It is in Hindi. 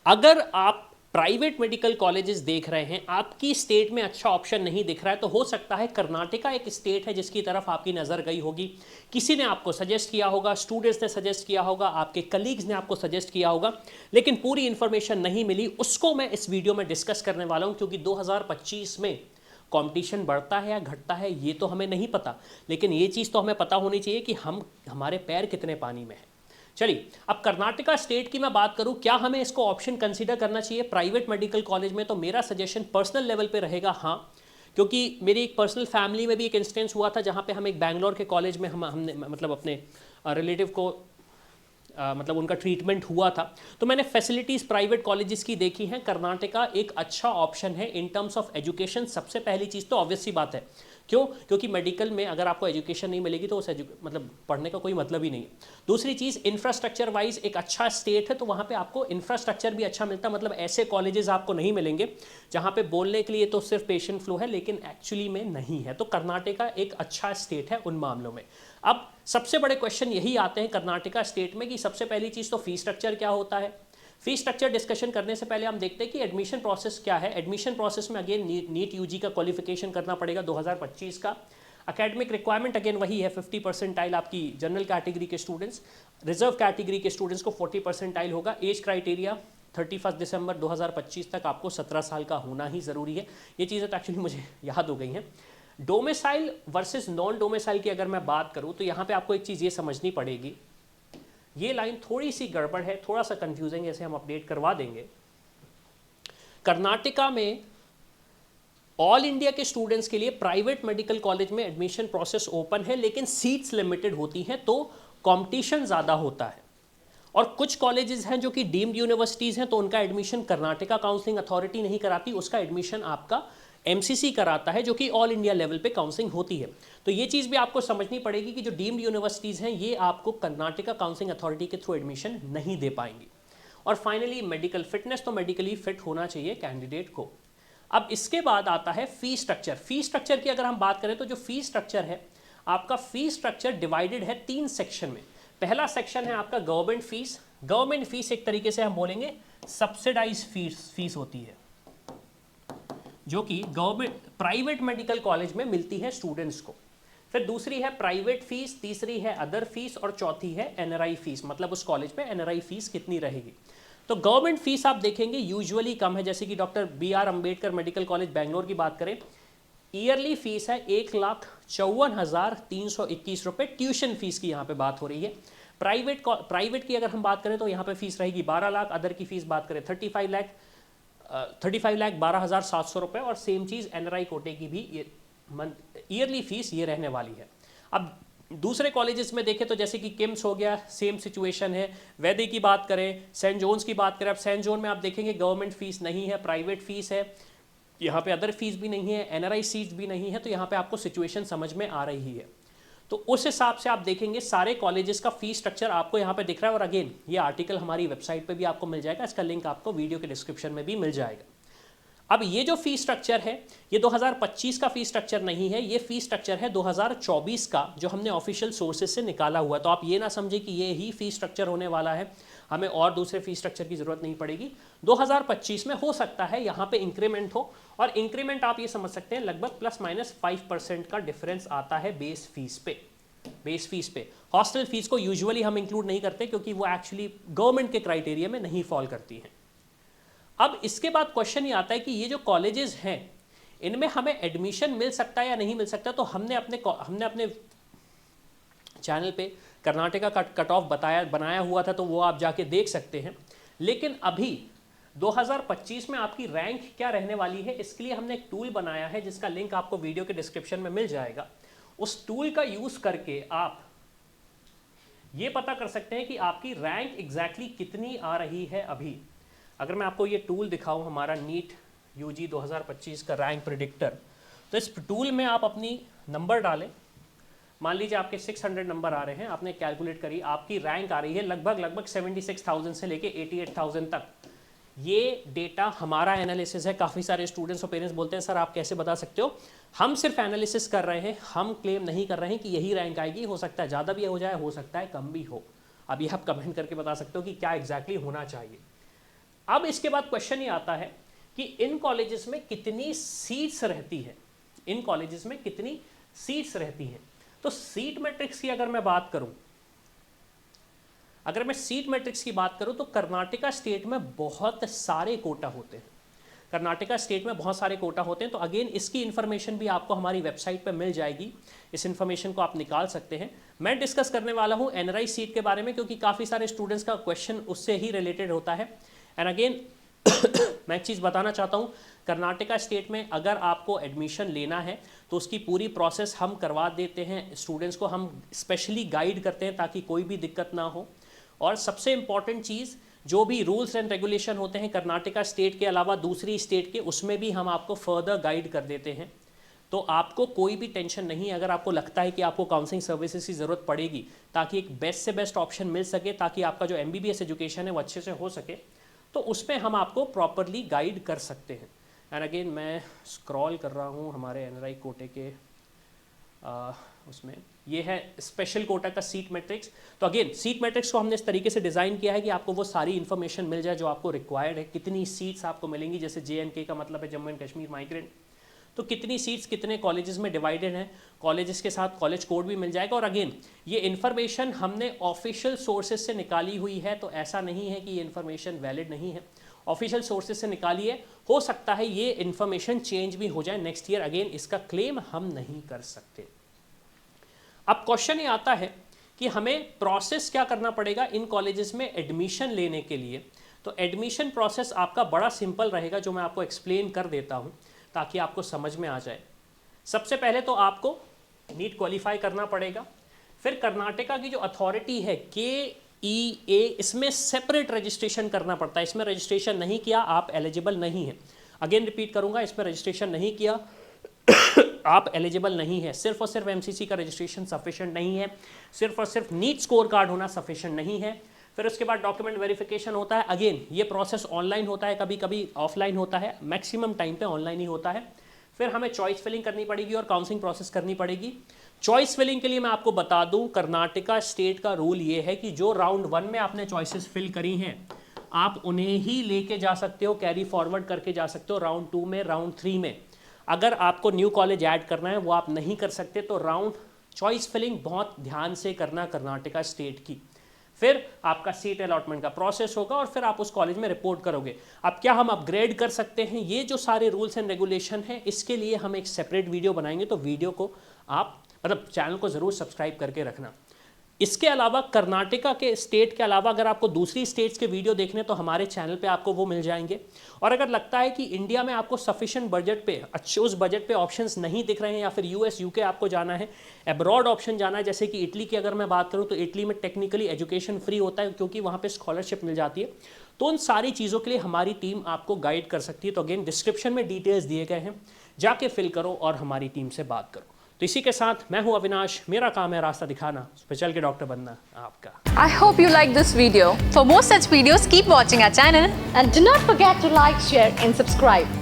अगर आप प्राइवेट मेडिकल कॉलेजेस देख रहे हैं, आपकी स्टेट में अच्छा ऑप्शन नहीं दिख रहा है, तो हो सकता है कर्नाटका एक स्टेट है जिसकी तरफ आपकी नज़र गई होगी। किसी ने आपको सजेस्ट किया होगा, स्टूडेंट्स ने सजेस्ट किया होगा, आपके कलीग्स ने आपको सजेस्ट किया होगा, लेकिन पूरी इन्फॉर्मेशन नहीं मिली। उसको मैं इस वीडियो में डिस्कस करने वाला हूं, क्योंकि 2025 में कंपटीशन बढ़ता है या घटता है ये तो हमें नहीं पता, लेकिन ये चीज़ तो हमें पता होनी चाहिए कि हमारे पैर कितने पानी में है। चलिए, अब कर्नाटका स्टेट की मैं बात करूं, क्या हमें इसको ऑप्शन कंसीडर करना चाहिए प्राइवेट मेडिकल कॉलेज में? तो मेरा सजेशन पर्सनल लेवल पे रहेगा हाँ, क्योंकि मेरी एक पर्सनल फैमिली में भी एक इंस्टेंस हुआ था जहां पे हम एक बैंगलोर के कॉलेज में हमने मतलब अपने रिलेटिव को मतलब उनका ट्रीटमेंट हुआ था। तो मैंने फैसिलिटीज़ प्राइवेट कॉलेजेस की देखी हैं। कर्नाटका एक अच्छा ऑप्शन है इन टर्म्स ऑफ एजुकेशन। सबसे पहली चीज़ तो ऑब्वियस सी बात है, क्यों? क्योंकि मेडिकल में अगर आपको एजुकेशन नहीं मिलेगी तो उस मतलब पढ़ने का कोई मतलब ही नहीं है। दूसरी चीज़, इंफ्रास्ट्रक्चर वाइज एक अच्छा स्टेट है, तो वहाँ पे आपको इंफ्रास्ट्रक्चर भी अच्छा मिलता है। मतलब ऐसे कॉलेजेस आपको नहीं मिलेंगे जहाँ पे बोलने के लिए तो सिर्फ पेशेंट फ्लो है, लेकिन एक्चुअली में नहीं है। तो कर्नाटका एक अच्छा स्टेट है उन मामलों में। अब सबसे बड़े क्वेश्चन यही आते हैं कर्नाटका स्टेट में कि सबसे पहली चीज़ तो फी स्ट्रक्चर क्या होता है। फी स्ट्रक्चर डिस्कशन करने से पहले हम देखते हैं कि एडमिशन प्रोसेस क्या है। एडमिशन प्रोसेस में अगेन नीट यूजी का क्वालिफिकेशन करना पड़ेगा 2025 का। एकेडमिक रिक्वायरमेंट अगेन वही है, 50 परसेंटाइल आपकी जनरल कैटेगरी के स्टूडेंट्स, रिजर्व कैटेगरी के स्टूडेंट्स को 40 परसेंटाइल होगा। एज क्राइटेरिया 31 दिसंबर 2025 तक आपको 17 साल का होना ही ज़रूरी है। ये चीज़ें तो एक्चुअली मुझे याद हो गई हैं। डोमिसाइल वर्सेस नॉन डोमिसाइल की अगर मैं बात करूं तो यहाँ पे आपको एक चीज़ ये समझनी पड़ेगी, ये लाइन थोड़ी सी गड़बड़ है, थोड़ा सा कंफ्यूजिंग है, इसे हम अपडेट करवा देंगे। कर्नाटका में ऑल इंडिया के स्टूडेंट्स के लिए प्राइवेट मेडिकल कॉलेज में एडमिशन प्रोसेस ओपन है, लेकिन सीट्स लिमिटेड होती हैं, तो कंपटीशन ज़्यादा होता है। और कुछ कॉलेजेस हैं जो कि डीम्ड यूनिवर्सिटीज़ हैं, तो उनका एडमिशन कर्नाटका काउंसलिंग अथॉरिटी नहीं कराती, उसका एडमिशन आपका एमसीसी कराता है, जो कि ऑल इंडिया लेवल पे काउंसलिंग होती है। तो ये चीज़ भी आपको समझनी पड़ेगी कि जो डीम्ड यूनिवर्सिटीज़ हैं ये आपको कर्नाटका काउंसलिंग अथॉरिटी के थ्रू एडमिशन नहीं दे पाएंगी। और फाइनली मेडिकल फिटनेस, तो मेडिकली फिट होना चाहिए कैंडिडेट को। अब इसके बाद आता है फी स्ट्रक्चर। फी स्ट्रक्चर की अगर हम बात करें तो जो फी स्ट्रक्चर है, आपका फी स्ट्रक्चर डिवाइडेड है 3 सेक्शन में। पहला सेक्शन है आपका गवर्नमेंट फीस। गवर्नमेंट फीस एक तरीके से हम बोलेंगे सब्सिडाइज फीस होती है, जो कि गवर्नमेंट प्राइवेट मेडिकल कॉलेज में मिलती है स्टूडेंट्स को। फिर दूसरी है प्राइवेट फीस, तीसरी है अदर फीस, और चौथी है एनआरआई फीस, मतलब उस कॉलेज में एनआरआई फीस कितनी रहेगी। तो गवर्नमेंट फीस आप देखेंगे यूजुअली कम है, जैसे कि doctor BR Ambedkar medical college Bangalore की बात करें, ईयरली फीस है 1,54,321 रुपये। ट्यूशन फीस की यहाँ पे बात हो रही है। प्राइवेट की अगर हम बात करें तो यहाँ पे फीस रहेगी 12 लाख, अदर की फीस बात करें 35,12,700 रुपये, और सेम चीज़ एनआरआई कोटे की भी ईयरली फीस ये रहने वाली है। अब दूसरे कॉलेजेस में देखें तो जैसे कि किम्स हो गया, सेम सिचुएशन है। वैद्य की बात करें, सेंट जोन्स की बात करें, अब सेंट जोन में आप देखेंगे गवर्नमेंट फीस नहीं है, प्राइवेट फीस है, यहाँ पे अदर फीस भी नहीं है, एनआरआई सीट्स भी नहीं है, तो यहाँ पे आपको सिचुएशन समझ में आ रही है। तो उस हिसाब से आप देखेंगे सारे कॉलेजेस का फीस स्ट्रक्चर आपको यहाँ पे दिख रहा है। और अगेन ये आर्टिकल हमारी वेबसाइट पे भी आपको मिल जाएगा, इसका लिंक आपको वीडियो के डिस्क्रिप्शन में भी मिल जाएगा। अब ये जो फी स्ट्रक्चर है ये 2025 का फी स्ट्रक्चर नहीं है, ये फी स्ट्रक्चर है 2024 का, जो हमने ऑफिशियल सोर्सेज से निकाला हुआ है। तो आप ये ना समझे कि ये ही फी स्ट्रक्चर होने वाला है, हमें और दूसरे फी स्ट्रक्चर की जरूरत नहीं पड़ेगी। 2025 में हो सकता है यहाँ पे इंक्रीमेंट हो, और इंक्रीमेंट आप ये समझ सकते हैं लगभग ±5% का डिफरेंस आता है बेस फीस पे। बेस फीस पे हॉस्टल फीस को यूजुअली हम इंक्लूड नहीं करते, क्योंकि वो एक्चुअली गवर्नमेंट के क्राइटेरिया में नहीं फॉल करती हैं। अब इसके बाद क्वेश्चन ये आता है कि ये जो कॉलेजेस हैं इनमें हमें एडमिशन मिल सकता है या नहीं मिल सकता। तो हमने अपने चैनल पे कर्नाटका का कट ऑफ बनाया हुआ था, तो वो आप जाके देख सकते हैं। लेकिन अभी 2025 में आपकी रैंक क्या रहने वाली है, इसके लिए हमने एक टूल बनाया है जिसका लिंक आपको वीडियो के डिस्क्रिप्शन में मिल जाएगा। उस टूल का यूज़ करके आप ये पता कर सकते हैं कि आपकी रैंक एग्जैक्टली कितनी आ रही है अभी। अगर मैं आपको ये टूल दिखाऊं, हमारा नीट यूजी 2025 का रैंक प्रिडिक्टर, तो इस टूल में आप अपनी नंबर डालें। मान लीजिए आपके 600 नंबर आ रहे हैं, आपने कैलकुलेट करी, आपकी रैंक आ रही है लगभग 76,000 से लेके 88,000 तक। ये डेटा हमारा एनालिसिस है। काफ़ी सारे स्टूडेंट्स और पेरेंट्स बोलते हैं सर आप कैसे बता सकते हो, हम सिर्फ एनालिसिस कर रहे हैं, हम क्लेम नहीं कर रहे हैं कि यही रैंक आएगी। हो सकता है ज़्यादा भी हो जाए, हो सकता है कम भी हो। अब ये आप कमेंट करके बता सकते हो कि क्या एग्जैक्टली होना चाहिए। अब इसके बाद क्वेश्चन ये आता है कि इन कॉलेजेस में कितनी सीट्स रहती है, इन कॉलेजेस में कितनी सीट्स रहती हैं। तो सीट मैट्रिक्स की अगर मैं बात करूं, अगर मैं सीट मैट्रिक्स की बात करूं तो कर्नाटका स्टेट में बहुत सारे कोटा होते हैं, कर्नाटका स्टेट में बहुत सारे कोटा होते हैं। तो अगेन इसकी इन्फॉर्मेशन भी आपको हमारी वेबसाइट पर मिल जाएगी, इस इन्फॉर्मेशन को आप निकाल सकते हैं। मैं डिस्कस करने वाला हूं एनआरआई सीट के बारे में, क्योंकि काफ़ी सारे स्टूडेंट्स का क्वेश्चन उससे ही रिलेटेड होता है। एंड अगेन मैं एक चीज़ बताना चाहता हूं, कर्नाटका स्टेट में अगर आपको एडमिशन लेना है तो उसकी पूरी प्रोसेस हम करवा देते हैं, स्टूडेंट्स को हम स्पेशली गाइड करते हैं ताकि कोई भी दिक्कत ना हो। और सबसे इम्पॉर्टेंट चीज़, जो भी रूल्स एंड रेगुलेशन होते हैं कर्नाटका स्टेट के अलावा दूसरी स्टेट के, उसमें भी हम आपको फर्दर गाइड कर देते हैं। तो आपको कोई भी टेंशन नहीं, अगर आपको लगता है कि आपको काउंसलिंग सर्विसेज की ज़रूरत पड़ेगी ताकि एक बेस्ट से बेस्ट ऑप्शन मिल सके, ताकि आपका जो MBBS एजुकेशन है वो अच्छे से हो सके, तो उसमें हम आपको प्रॉपरली गाइड कर सकते हैं। एंड अगेन मैं स्क्रॉल कर रहा हूँ हमारे एनआरआई कोटे के उसमें, ये है स्पेशल कोटा का सीट मैट्रिक्स। तो अगेन सीट मैट्रिक्स को हमने इस तरीके से डिज़ाइन किया है कि आपको वो सारी इन्फॉर्मेशन मिल जाए जो आपको रिक्वायर्ड है। कितनी सीट्स आपको मिलेंगी, जैसे JNK का मतलब है जम्मू एंड कश्मीर माइग्रेंट, तो कितनी सीट्स कितने कॉलेजेस में डिवाइडेड हैं, कॉलेजेस के साथ कॉलेज कोड भी मिल जाएगा। और अगेन ये इन्फॉर्मेशन हमने ऑफिशियल सोर्सेज से निकाली हुई है, तो ऐसा नहीं है कि ये इन्फॉर्मेशन वैलिड नहीं है, ऑफिशियल सोर्सेज से निकाली है। हो सकता है ये इन्फॉर्मेशन चेंज भी हो जाए नेक्स्ट ईयर, अगेन इसका क्लेम हम नहीं कर सकते। अब क्वेश्चन ये आता है कि हमें प्रोसेस क्या करना पड़ेगा इन कॉलेजेस में एडमिशन लेने के लिए। तो एडमिशन प्रोसेस आपका बड़ा सिंपल रहेगा, जो मैं आपको एक्सप्लेन कर देता हूँ ताकि आपको समझ में आ जाए। सबसे पहले तो आपको नीट क्वालिफाई करना पड़ेगा, फिर कर्नाटका की जो अथॉरिटी है KEA, इसमें सेपरेट रजिस्ट्रेशन करना पड़ता है। इसमें रजिस्ट्रेशन नहीं किया आप एलिजिबल नहीं है। अगेन रिपीट करूंगा, इसमें रजिस्ट्रेशन नहीं किया आप एलिजिबल नहीं है। सिर्फ और सिर्फ MCC का रजिस्ट्रेशन सफिशिएंट नहीं है, सिर्फ और सिर्फ नीट स्कोर कार्ड होना सफिशिएंट नहीं है। फिर उसके बाद डॉक्यूमेंट वेरिफिकेशन होता है। अगेन ये प्रोसेस ऑनलाइन होता है, कभी कभी ऑफलाइन होता है, मैक्सिमम टाइम पे ऑनलाइन ही होता है। फिर हमें चॉइस फिलिंग करनी पड़ेगी और काउंसलिंग प्रोसेस करनी पड़ेगी। चॉइस फिलिंग के लिए मैं आपको बता दूं, कर्नाटका स्टेट का रूल ये है कि जो राउंड 1 में आपने चॉइसेस फिल करी हैं आप उन्हें ही लेके जा सकते हो, कैरी फॉरवर्ड करके जा सकते हो राउंड 2 में, राउंड 3 में। अगर आपको न्यू कॉलेज ऐड करना है वो आप नहीं कर सकते। तो राउंड चॉइस फिलिंग बहुत ध्यान से करना कर्नाटका स्टेट की। फिर आपका सीट अलॉटमेंट का प्रोसेस होगा और फिर आप उस कॉलेज में रिपोर्ट करोगे। अब क्या हम अपग्रेड कर सकते हैं, ये जो सारे रूल्स एंड रेगुलेशन हैं, इसके लिए हम एक सेपरेट वीडियो बनाएंगे। तो वीडियो को आप चैनल को ज़रूर सब्सक्राइब करके रखना। इसके अलावा कर्नाटका के स्टेट के अलावा अगर आपको दूसरी स्टेट्स के वीडियो देखने तो हमारे चैनल पे आपको वो मिल जाएंगे। और अगर लगता है कि इंडिया में आपको सफिशिएंट बजट पे, अच्छे उस बजट पे ऑप्शंस नहीं दिख रहे हैं, या फिर US UK आपको जाना है, अब्रॉड ऑप्शन जाना है, जैसे कि इटली की अगर मैं बात करूँ तो इटली में टेक्निकली एजुकेशन फ्री होता है क्योंकि वहाँ पर स्कॉलरशिप मिल जाती है। तो उन सारी चीज़ों के लिए हमारी टीम आपको गाइड कर सकती है। तो अगेन डिस्क्रिप्शन में डिटेल्स दिए गए हैं, जाके फिल करो और हमारी टीम से बात करो। तो इसी के साथ मैं हूं अविनाश, मेरा काम है रास्ता दिखाना, उस पर चल के डॉक्टर बनना आपका। I hope you like this video. For more such videos, keep watching our channel and do not forget to like, share and subscribe.